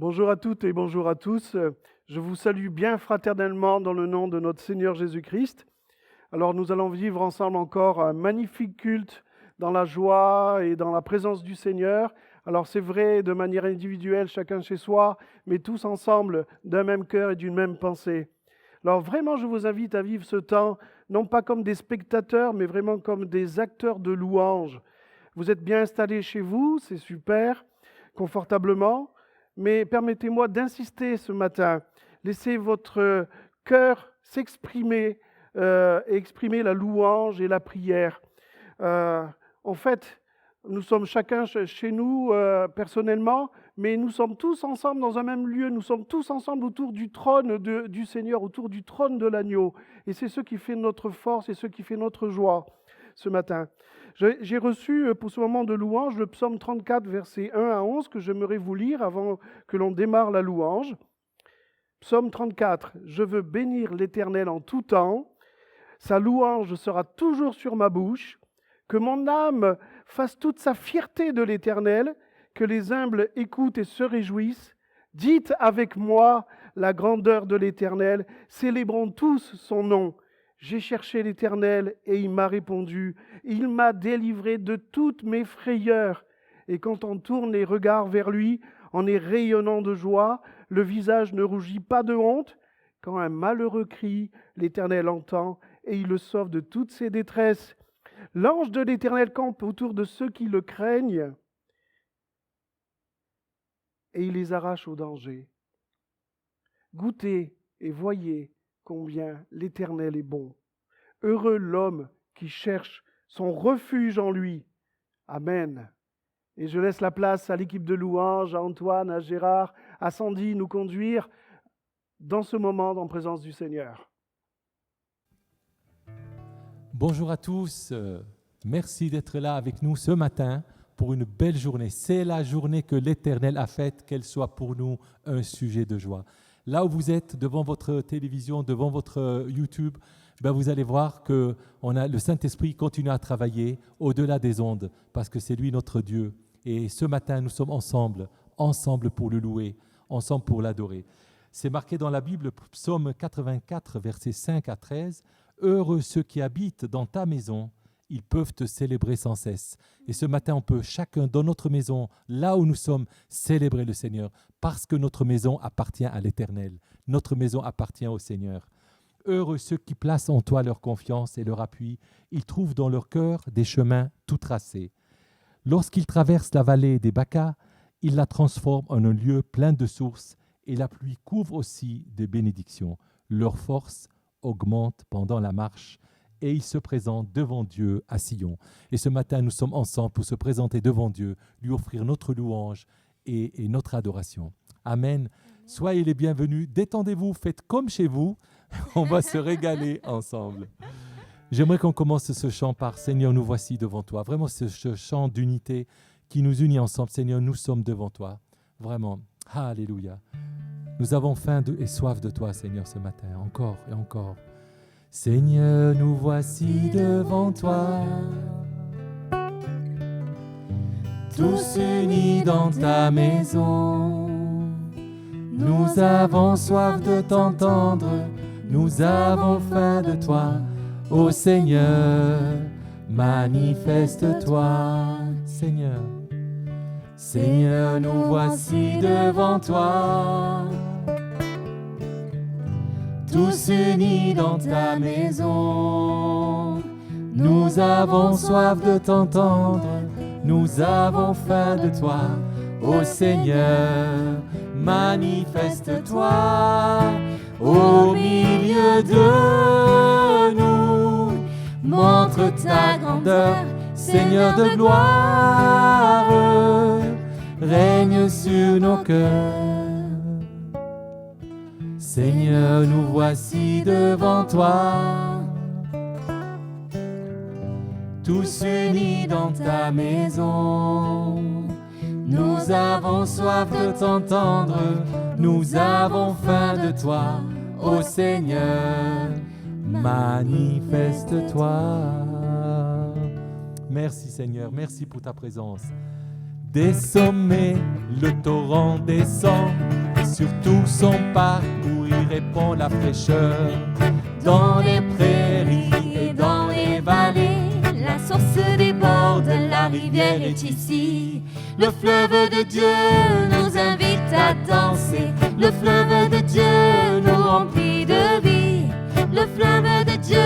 Bonjour à toutes et bonjour à tous. Je vous salue bien fraternellement dans le nom de notre Seigneur Jésus-Christ. Alors nous allons vivre ensemble encore un magnifique culte dans la joie et dans la présence du Seigneur. Alors c'est vrai de manière individuelle, chacun chez soi, mais tous ensemble d'un même cœur et d'une même pensée. Alors vraiment, je vous invite à vivre ce temps, non pas comme des spectateurs, mais vraiment comme des acteurs de louange. Vous êtes bien installés chez vous, c'est super, confortablement. Mais permettez-moi d'insister ce matin. Laissez votre cœur s'exprimer et exprimer la louange et la prière. En fait, nous sommes chacun chez nous personnellement, mais nous sommes tous ensemble dans un même lieu. Nous sommes tous ensemble autour du trône du Seigneur, autour du trône de l'agneau. Et c'est ce qui fait notre force et ce qui fait notre joie ce matin. J'ai reçu pour ce moment de louange le psaume 34, versets 1 à 11, que j'aimerais vous lire avant que l'on démarre la louange. Psaume 34, « Je veux bénir l'Éternel en tout temps, sa louange sera toujours sur ma bouche, que mon âme fasse toute sa fierté de l'Éternel, que les humbles écoutent et se réjouissent. Dites avec moi la grandeur de l'Éternel, célébrons tous son nom. J'ai cherché l'Éternel et il m'a répondu. Il m'a délivré de toutes mes frayeurs. Et quand on tourne les regards vers lui, en est rayonnant de joie, le visage ne rougit pas de honte. Quand un malheureux crie, l'Éternel entend et il le sauve de toutes ses détresses. L'ange de l'Éternel campe autour de ceux qui le craignent et il les arrache au danger. Goûtez et voyez combien l'Éternel est bon. Heureux l'homme qui cherche son refuge en lui. Amen. Et je laisse la place à l'équipe de louanges, à Antoine, à Gérard, à Sandy, nous conduire dans ce moment en présence du Seigneur. Bonjour à tous, merci d'être là avec nous ce matin pour une belle journée. C'est la journée que l'Éternel a faite, qu'elle soit pour nous un sujet de joie. Là où vous êtes, devant votre télévision, devant votre YouTube, vous allez voir que le Saint-Esprit continue à travailler au-delà des ondes, parce que c'est lui notre Dieu. Et ce matin, nous sommes ensemble pour le louer, ensemble pour l'adorer. C'est marqué dans la Bible, Psaume 84, versets 5 à 13, « Heureux ceux qui habitent dans ta maison, ils peuvent te célébrer sans cesse. » Et ce matin, on peut chacun dans notre maison, là où nous sommes, célébrer le Seigneur, parce que notre maison appartient à l'Éternel. Notre maison appartient au Seigneur. Heureux ceux qui placent en toi leur confiance et leur appui. Ils trouvent dans leur cœur des chemins tout tracés. Lorsqu'ils traversent la vallée des Baca, ils la transforment en un lieu plein de sources et la pluie couvre aussi de bénédictions. Leur force augmente pendant la marche et ils se présentent devant Dieu à Sion. Et ce matin, nous sommes ensemble pour se présenter devant Dieu, lui offrir notre louange et notre adoration. Amen. Soyez les bienvenus, détendez-vous, faites comme chez vous, on va se régaler ensemble. J'aimerais qu'on commence ce chant par « Seigneur, nous voici devant toi ». Vraiment, ce chant d'unité qui nous unit ensemble. Seigneur, nous sommes devant toi. Vraiment, alléluia. Nous avons faim et soif de toi, Seigneur, ce matin, encore et encore. Seigneur, nous voici devant toi, tous unis dans ta maison. Nous avons soif de t'entendre, nous avons faim de toi. Ô Seigneur, manifeste-toi. Seigneur, Seigneur, nous voici devant toi, tous unis dans ta maison. Nous avons soif de t'entendre, nous avons faim de toi. Ô Seigneur, manifeste-toi au milieu de nous. Montre ta grandeur, Seigneur de gloire, règne sur nos cœurs. Seigneur, nous voici devant toi, tous unis dans ta maison. Nous avons soif de t'entendre, nous avons faim de toi. Ô Seigneur, manifeste-toi. Merci Seigneur, merci pour ta présence. Des sommets, le torrent descend, et sur tout son parcours il répand la fraîcheur. Dans les prairies et dans les vallées, la source déborde, la rivière est ici. Le fleuve de Dieu nous invite à danser. Le fleuve de Dieu nous remplit de vie. Le fleuve de Dieu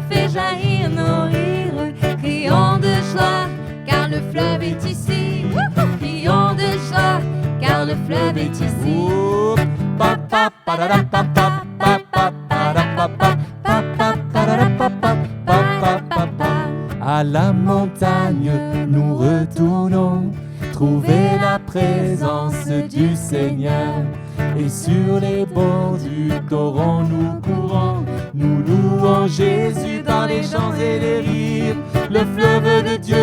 fait jaillir nos rires. Crions de joie, car le fleuve est ici. Crions de joie, car le fleuve est ici. À la montagne, nous retournons, trouver la présence du Seigneur. Et sur les bords du torrent, nous courons, nous louons Jésus dans les chants et les rires. Le fleuve de Dieu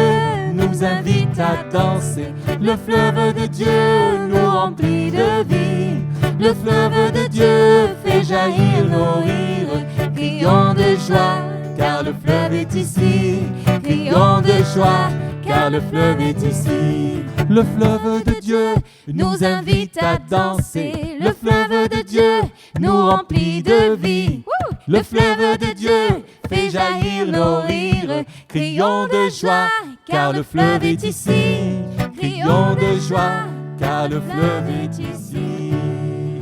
nous invite à danser. Le fleuve de Dieu nous remplit de vie. Le fleuve de Dieu fait jaillir nos rires. Crions de joie, car le fleuve est ici. Crions de joie, car le fleuve est ici. Le fleuve de Dieu nous invite à danser. Le fleuve de Dieu nous remplit de vie. Le fleuve de Dieu fait jaillir nos rires. Crions de joie, car le fleuve est ici. Crions de joie, car le fleuve est ici.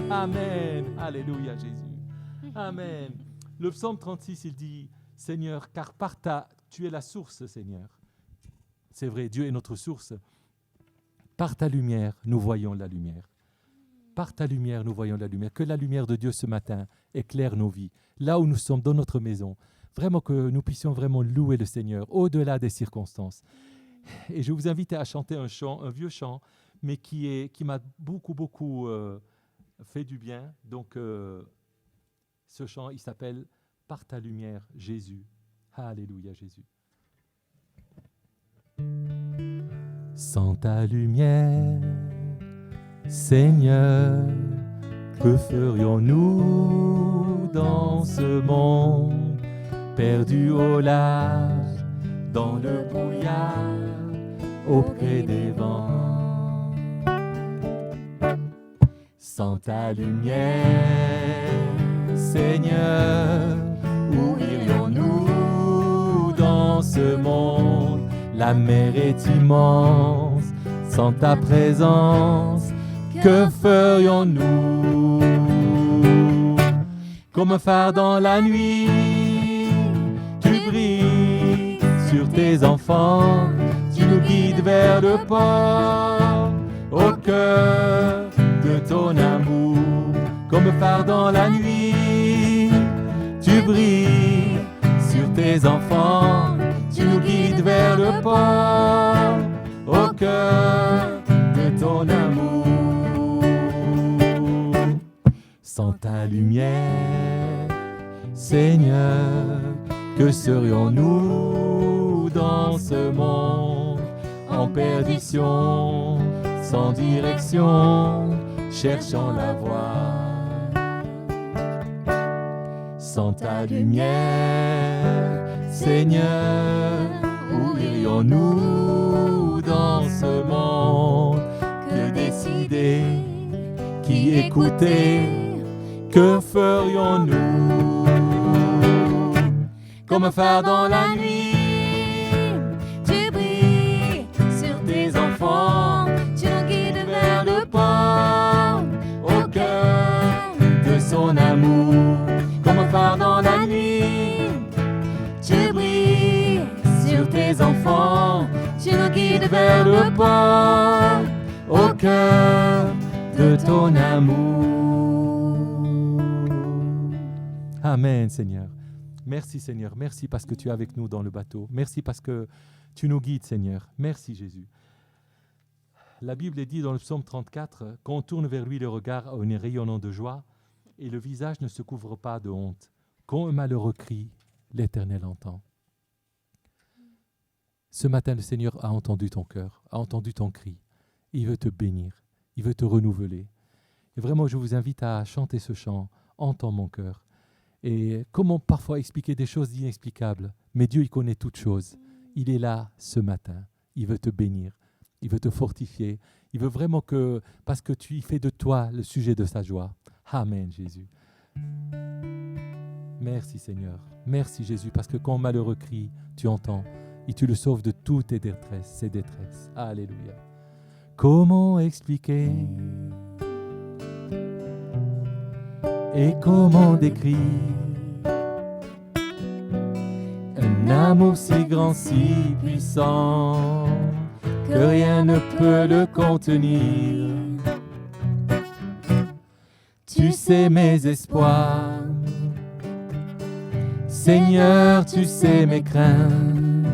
Amen. Alléluia Jésus. Amen. Le psaume 36, il dit, Seigneur, car tu es la source, Seigneur. C'est vrai, Dieu est notre source. Par ta lumière, nous voyons la lumière. Par ta lumière, nous voyons la lumière. Que la lumière de Dieu ce matin éclaire nos vies. Là où nous sommes, dans notre maison. Vraiment que nous puissions vraiment louer le Seigneur, au-delà des circonstances. Et je vous invite à chanter un chant, un vieux chant, mais qui m'a beaucoup fait du bien. Donc, ce chant, il s'appelle « Par ta lumière, Jésus ». Alléluia, Jésus. Sans ta lumière, Seigneur, que ferions-nous dans ce monde perdu au large, dans le brouillard, auprès des vents? Sans ta lumière, Seigneur, où irions-nous dans ce monde? La mer est immense, sans ta présence, que ferions-nous? Comme un phare dans la nuit, tu brilles sur tes enfants, tu nous guides vers le port, au cœur de ton amour. Comme un phare dans la nuit, tu brilles sur tes enfants, tu nous guides vers le port, au cœur de ton amour. Sans ta lumière, Seigneur, que serions-nous dans ce monde en perdition, sans direction, cherchant la voie? Sans ta lumière, Seigneur, où irions-nous dans ce monde? Que décider, qui écouter, que ferions-nous? Comme un phare dans la nuit, tu brilles sur tes enfants, tu nous guides vers le port, au cœur de son amour. Comme un phare dans la nuit, tu brilles sur tes enfants, tu nous guides vers le port, au cœur de ton amour. Amen, Seigneur. Merci, Seigneur. Merci parce que tu es avec nous dans le bateau. Merci parce que tu nous guides, Seigneur. Merci, Jésus. La Bible est dit dans le psaume 34 qu'on tourne vers lui le regard en rayonnant de joie et le visage ne se couvre pas de honte. Quand un malheureux crie, l'Éternel entend. Ce matin, le Seigneur a entendu ton cœur, a entendu ton cri. Il veut te bénir, il veut te renouveler. Et vraiment, je vous invite à chanter ce chant, « Entends mon cœur ». Et comment parfois expliquer des choses inexplicables, mais Dieu, il connaît toutes choses. Il est là ce matin, il veut te bénir. Il veut te fortifier. Il veut vraiment que, parce que tu y fais de toi le sujet de sa joie. Amen, Jésus. Merci, Seigneur. Merci, Jésus, parce que quand malheureux crie, tu entends et tu le sauves de toutes tes détresses, ses détresses. Alléluia. Comment expliquer et comment décrire un amour si grand, si puissant, que rien ne peut le contenir. Tu sais mes espoirs, Seigneur, tu sais mes craintes,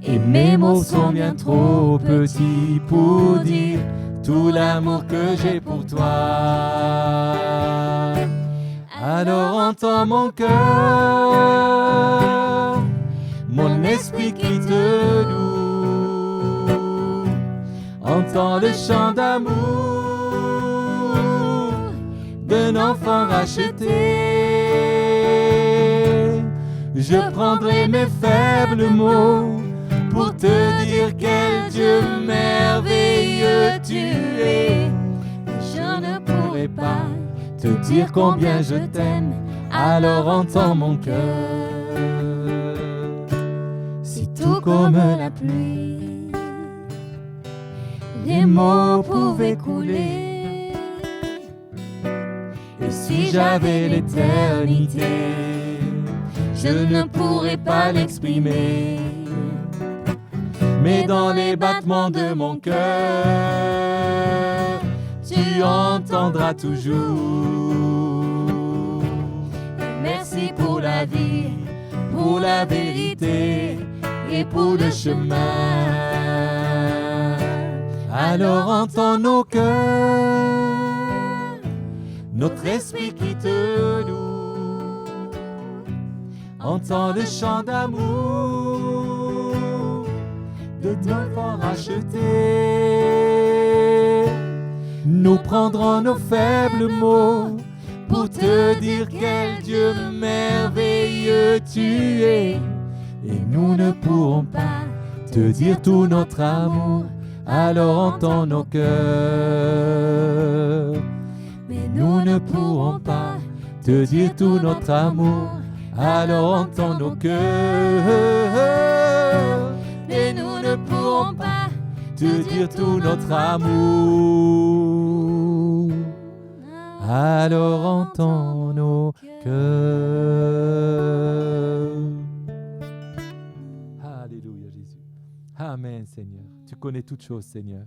et mes mots sont bien trop petits pour dire tout l'amour que j'ai pour toi. Alors entends mon cœur, mon esprit qui te loue. Entends le chant d'amour d'un enfant racheté. Je prendrai mes faibles mots pour te dire quel Dieu merveilleux tu es. Je ne pourrai pas te dire combien je t'aime, alors entends mon cœur. Si tout comme la pluie, les mots pouvaient couler, et si j'avais l'éternité, je ne pourrais pas l'exprimer. Mais dans les battements de mon cœur, tu entendras toujours. Merci pour la vie, pour la vérité et pour le chemin. Alors entends nos cœurs, notre esprit qui te loue. Entends le chant d'amour de d'enfants rachetés. Nous prendrons nos faibles mots pour te dire quel Dieu merveilleux tu es. Et nous ne pourrons pas te dire tout notre amour, alors entends nos cœurs. Mais nous ne pourrons pas te dire tout notre amour, alors entends nos cœurs. Et nous ne pourrons pas te dire tout notre amour, alors entends nos cœurs. Alléluia Jésus. Amen Seigneur. Tu connais toutes choses Seigneur.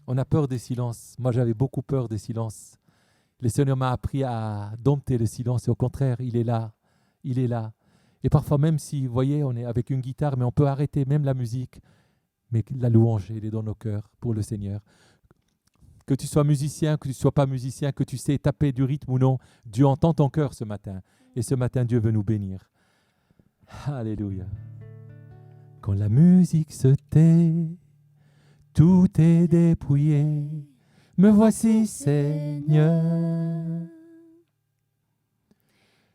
On a peur des silences. Moi j'avais beaucoup peur des silences. Le Seigneur m'a appris à dompter le silence et au contraire, il est là. Il est là. Et parfois même si, vous voyez, on est avec une guitare, mais on peut arrêter même la musique. Mais la louange, elle est dans nos cœurs pour le Seigneur. Que tu sois musicien, que tu ne sois pas musicien, que tu sais taper du rythme ou non, Dieu entend ton cœur ce matin. Et ce matin, Dieu veut nous bénir. Alléluia. Quand la musique se tait, tout est dépouillé. Me voici, Seigneur.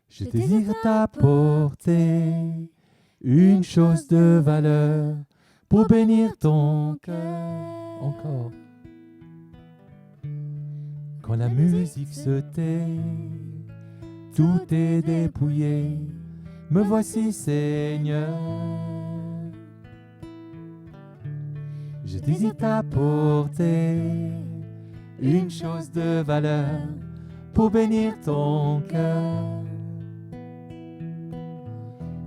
Je désire t'apporter une chose de valeur pour bénir ton cœur. Encore. Quand la musique se tait, tout est dépouillé. Me voici, Seigneur. Je désire t'apporter une chose de valeur pour bénir ton cœur.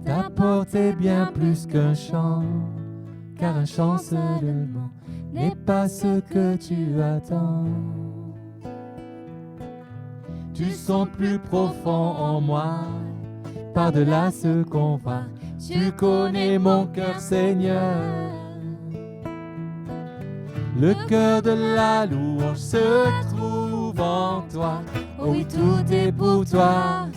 T'apporter bien plus qu'un chant, car un chant seulement n'est pas ce que tu attends. Tu sens plus profond en moi, par-delà ce qu'on voit. Tu connais mon cœur, Seigneur. Le cœur de la louange se trouve en toi. Oh oui, tout est pour toi.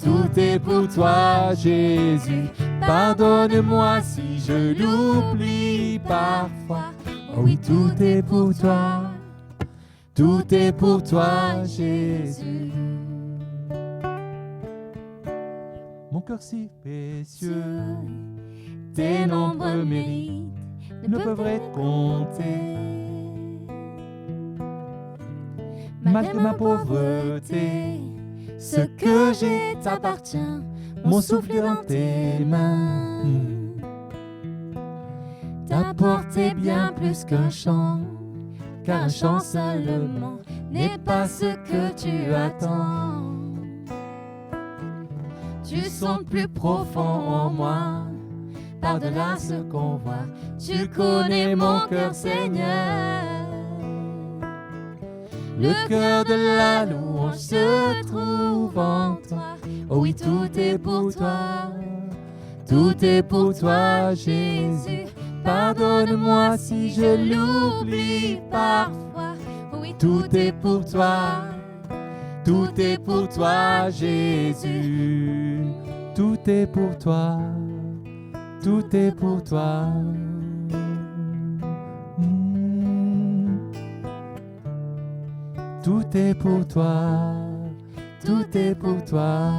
Tout est pour toi, Jésus. Pardonne-moi si je l'oublie parfois. Oh oui, tout est pour toi. Tout est pour toi, Jésus. Mon cœur si précieux tes nombreux mérites ne peuvent être comptés. Malgré ma pauvreté, ce que j'ai t'appartient, mon souffle est dans tes mains. Ta portée est bien plus qu'un chant, car un chant seulement n'est pas ce que tu attends. Tu sondes plus profond en moi, par-delà ce qu'on voit. Tu connais mon cœur, Seigneur. Le cœur de la louange se trouve en toi. Oh oui, tout est pour toi. Tout est pour toi, Jésus. Pardonne-moi si je l'oublie parfois. Oh oui, tout est pour toi. Tout est pour toi, Jésus. Tout est pour toi. Tout est pour toi. Tout est pour toi. Tout est pour toi.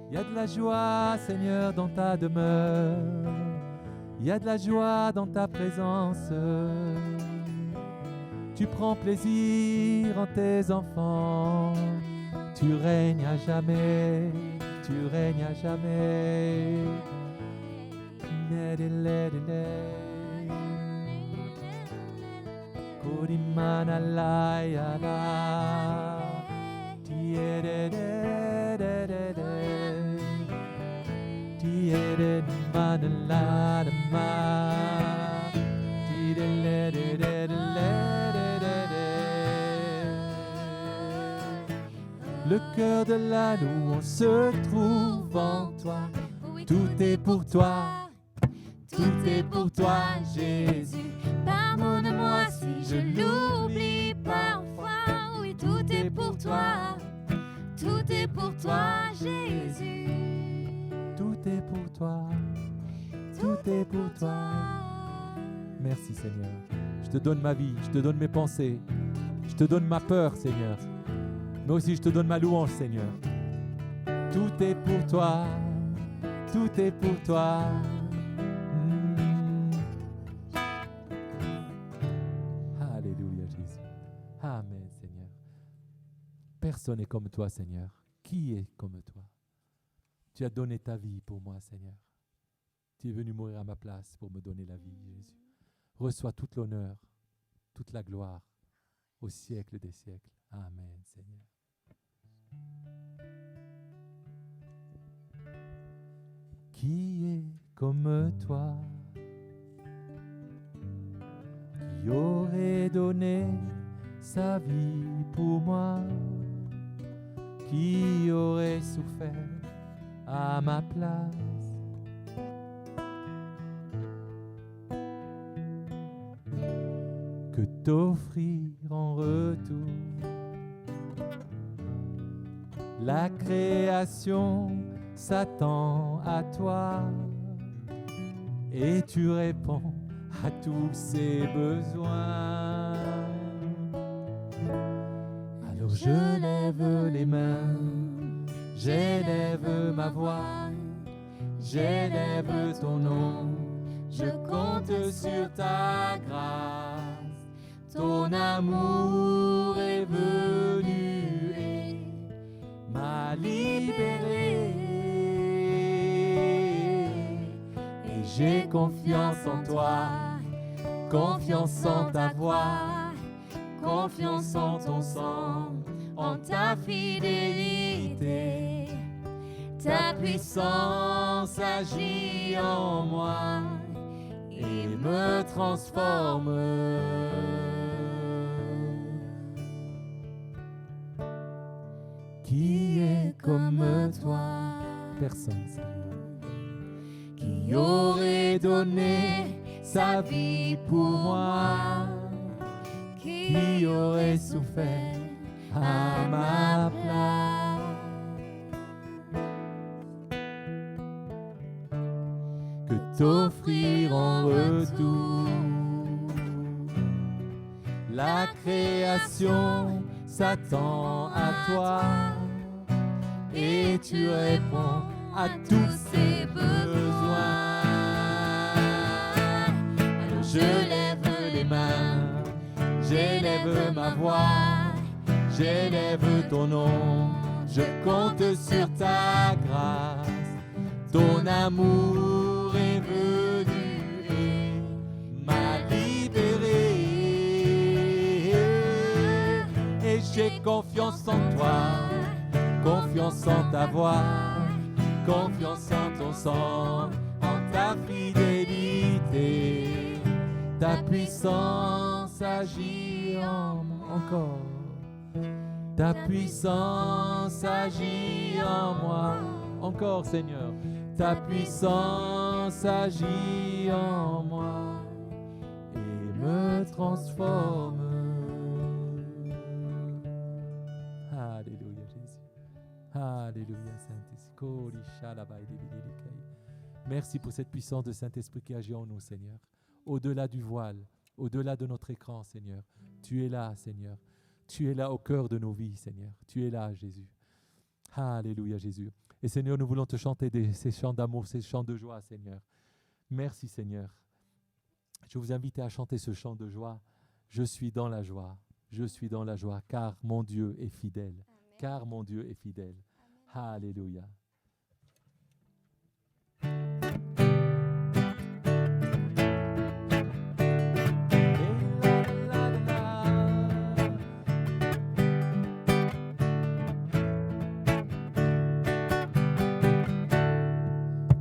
Il y a de la joie, Seigneur, dans ta demeure. Il y a de la joie dans ta présence. Tu prends plaisir en tes enfants. Tu règnes à jamais. Tu règnes à jamais. Kurimana layala. Le cœur de la louange se trouve en toi. Tout est pour toi. Tout est pour toi, Jésus. Pardonne-moi si je l'oublie parfois. Oui, tout est pour toi. Tout est pour toi, Jésus. Tout est pour toi. Tout est pour toi. Merci, Seigneur. Je te donne ma vie, je te donne mes pensées. Je te donne ma peur, Seigneur. Mais aussi, je te donne ma louange, Seigneur. Tout est pour toi. Tout est pour toi. Alléluia, Jésus. Amen, Seigneur. Personne n'est comme toi, Seigneur. Qui est comme toi? Tu as donné ta vie pour moi, Seigneur. Tu es venu mourir à ma place pour me donner la vie, Jésus. Reçois toute l'honneur, toute la gloire au siècle des siècles. Amen, Seigneur. Qui est comme toi? Qui aurait donné sa vie pour moi? Qui aurait souffert à ma place? Que t'offrir en retour? La création s'attend à toi et tu réponds à tous ses besoins. Alors je lève les mains, j'élève ma voix, j'élève ton nom, je compte sur ta grâce. Ton amour est venu et m'a libéré. Et j'ai confiance en toi, confiance en ta voix, confiance en ton sang, en ta fidélité. Ta puissance agit en moi et me transforme. Qui est comme toi? Personne, Seigneur. Qui aurait donné sa vie pour moi. Qui aurait souffert à ma place? Que t'offrir en retour? La création s'attend à toi et tu réponds à tous ses besoins. Alors je lève les mains, j'élève ma voix, j'élève ton nom, je compte sur ta grâce. Ton amour est venu et m'a libéré. Et j'ai confiance en toi, confiance en ta voix, confiance en ton sang, en ta fidélité. Ta puissance agit en moi encore. Ta puissance agit en moi encore, Seigneur. Ta puissance agit en moi et me transforme. Alléluia, Jésus. Alléluia, Saint-Esprit. Merci pour cette puissance de Saint-Esprit qui agit en nous, Seigneur. Au-delà du voile, au-delà de notre écran, Seigneur. Tu es là, Seigneur. Tu es là au cœur de nos vies, Seigneur. Tu es là, Jésus. Alléluia, Jésus. Et Seigneur, nous voulons te chanter ces chants d'amour, ces chants de joie, Seigneur. Merci, Seigneur. Je vous invite à chanter ce chant de joie. Je suis dans la joie. Je suis dans la joie, car mon Dieu est fidèle. Amen. Car mon Dieu est fidèle. Amen. Alléluia.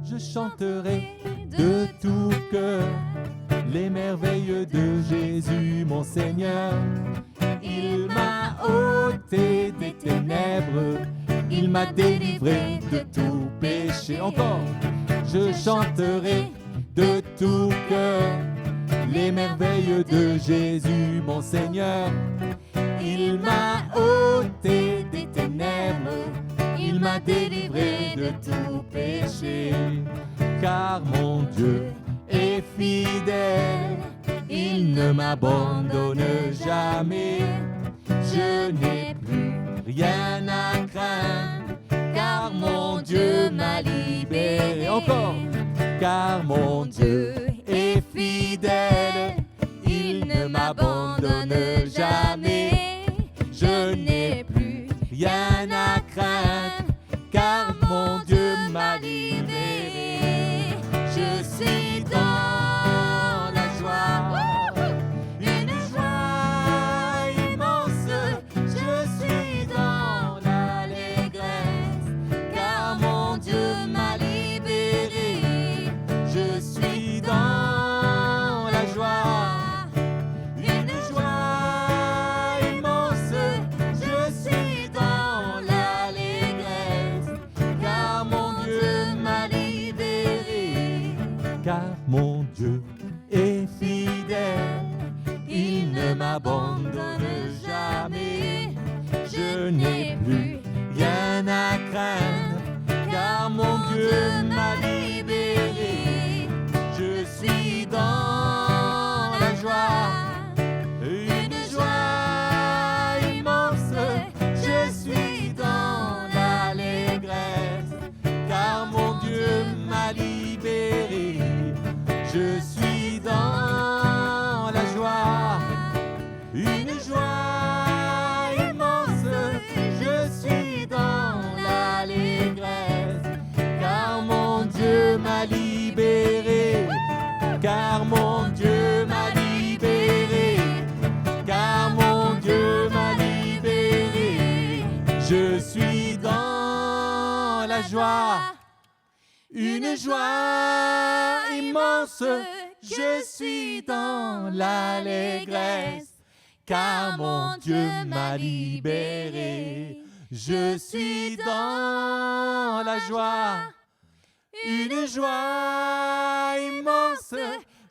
Je chanterai de tout cœur les merveilles de Jésus, mon Seigneur. Il m'a ôté des ténèbres, il m'a délivré de tout péché. Encore, je chanterai de tout cœur les merveilles de Jésus, mon Seigneur. Il m'a ôté des ténèbres, il m'a délivré de tout péché. Car mon Dieu est fidèle, il ne m'abandonne jamais. Je n'ai plus rien à craindre, car mon Dieu m'a libéré. Encore, car mon Dieu est fidèle, il ne m'abandonne jamais. Je n'ai plus rien à craindre, car mon Dieu m'a libéré. Je suis dans la joie, une joie immense. Je suis dans l'allégresse, car mon Dieu m'a libéré. Je suis dans la joie, une joie immense. Je suis dans l'allégresse, car mon Dieu m'a libéré. Car mon Dieu est fidèle, il ne m'abandonne jamais. Je n'ai plus rien à craindre, car mon Dieu m'a libéré. Je suis dans la joie, une joie immense. Je suis dans l'allégresse, car mon Dieu m'a libéré. Je suis dans la joie, une joie immense. Je suis dans l'allégresse, car mon Dieu m'a libéré. Car mon Dieu m'a libéré, car mon Dieu m'a libéré. Je suis dans la joie, une joie immense. Je suis dans l'allégresse, car mon Dieu m'a libéré. Je suis dans la joie, une joie immense.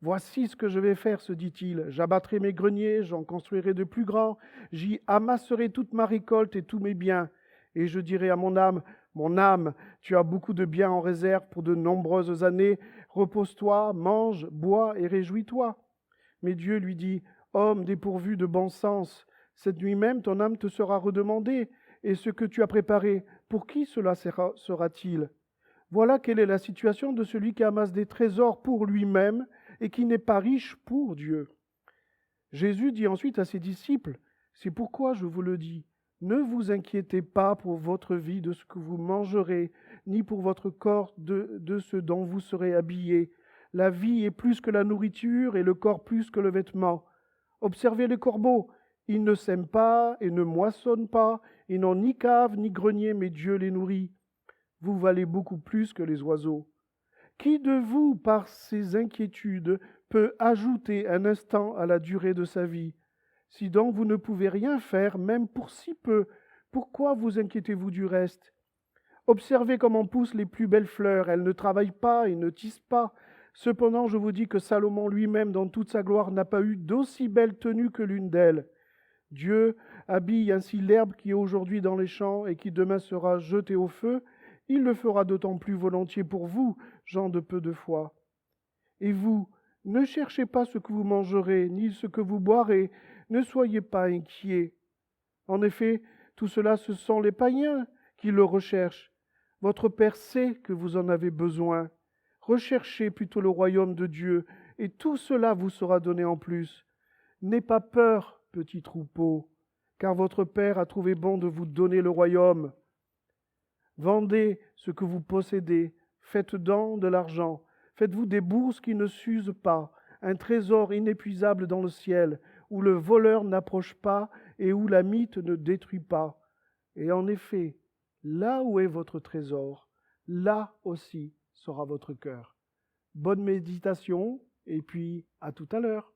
Voici ce que je vais faire, se dit-il. J'abattrai mes greniers, j'en construirai de plus grands, j'y amasserai toute ma récolte et tous mes biens. Et je dirai à mon âme, tu as beaucoup de biens en réserve pour de nombreuses années. Repose-toi, mange, bois et réjouis-toi. Mais Dieu lui dit, homme dépourvu de bon sens, cette nuit même ton âme te sera redemandée, et ce que tu as préparé, pour qui cela sera-t-il ? Voilà quelle est la situation de celui qui amasse des trésors pour lui-même et qui n'est pas riche pour Dieu. Jésus dit ensuite à ses disciples, c'est pourquoi je vous le dis, ne vous inquiétez pas pour votre vie de ce que vous mangerez, ni pour votre corps de ce dont vous serez habillés. La vie est plus que la nourriture et le corps plus que le vêtement. Observez les corbeaux, ils ne sèment pas et ne moissonnent pas, ils n'ont ni cave ni grenier, mais Dieu les nourrit. Vous valez beaucoup plus que les oiseaux. Qui de vous, par ses inquiétudes, peut ajouter un instant à la durée de sa vie ? Si donc vous ne pouvez rien faire, même pour si peu, pourquoi vous inquiétez-vous du reste ? Observez comment poussent les plus belles fleurs, elles ne travaillent pas et ne tissent pas. Cependant, je vous dis que Salomon lui-même, dans toute sa gloire, n'a pas eu d'aussi belle tenue que l'une d'elles. Dieu habille ainsi l'herbe qui est aujourd'hui dans les champs et qui demain sera jetée au feu. Il le fera d'autant plus volontiers pour vous, gens de peu de foi. Et vous, ne cherchez pas ce que vous mangerez, ni ce que vous boirez, ne soyez pas inquiets. En effet, tout cela, ce sont les païens qui le recherchent. Votre Père sait que vous en avez besoin. Recherchez plutôt le royaume de Dieu, et tout cela vous sera donné en plus. N'aie pas peur, petit troupeau, car votre Père a trouvé bon de vous donner le royaume. Vendez ce que vous possédez, faites don de l'argent, faites-vous des bourses qui ne s'usent pas, un trésor inépuisable dans le ciel, où le voleur n'approche pas et où la mite ne détruit pas. Et en effet, là où est votre trésor, là aussi sera votre cœur. Bonne méditation, et puis à tout à l'heure.